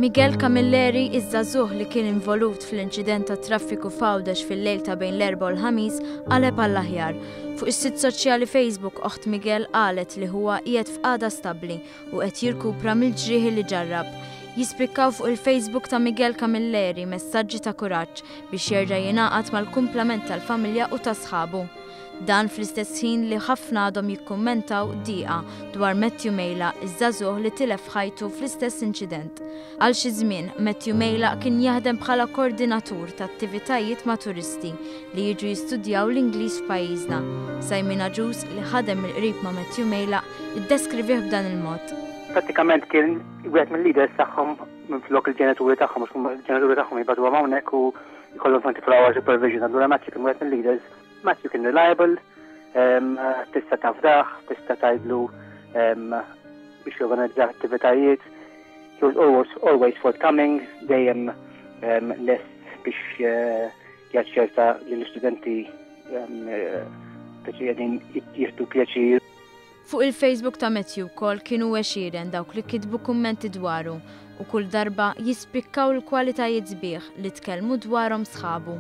Miguel Camilleri iż-żagħżugħ li kien involut fl-inċident ta' traffiku f'Għawdex fil-lejl ta' bejn l-Erbgħa u l-Ħamis qaleb għall-aħjar. Fuq is-sit soċjali Facebook oħt Miguel qalet li huwa qiegħed f'qagħda stabbli u qed jirkupra mill-ġrieħi li ġarrab. Jispikkaw fuq il-Facebook ta' Miguel Camilleri messaġġi ta' kuraġġ biex jerġa' jingħaqad mal-kumplament tal-familja u ta' sħabu. Dan fl-istess ħin li ħafna għadhom jikkummentaw diqa dwar Matthew Mejla iż-żagħżugħ li tilef ħajtu fl-istess inċident. Għal xi żmien Matthew Mejla kien jaħdem bħala koordinatur ta' attivitajiet ma' turisti li jiġu jistudjaw l-Ingliż f'pajjiżna. Sajmina Ġus li ħadem mill-qrib ma' Matthew Mejla iddeskrivih b'dan il-mod. Prattikament kien wieħed mill-leaders tagħhom minflok il-ġenituri tagħhom għax il-ġenituri tagħhom jibgħatu hawnhekk u jkollhom 24 hours supervision. Allura Matthew kien wieħed mill-leaders. Matthew kien reliable, tista' tafdaħ, tista' tgħidlu biex jorganizza attivitajiet. He was always forthcoming, dejjem lest biex jaċċerta li l-istudenti qegħdin jieħdu pjaċir. Fuq il-Facebook ta' Matthew wkoll kienu għexieren dawk li kitbu kummenti dwaru u kull darba jispikkaw l-kwalitajiet sbieħ li tkellmu dwarhom sħabu.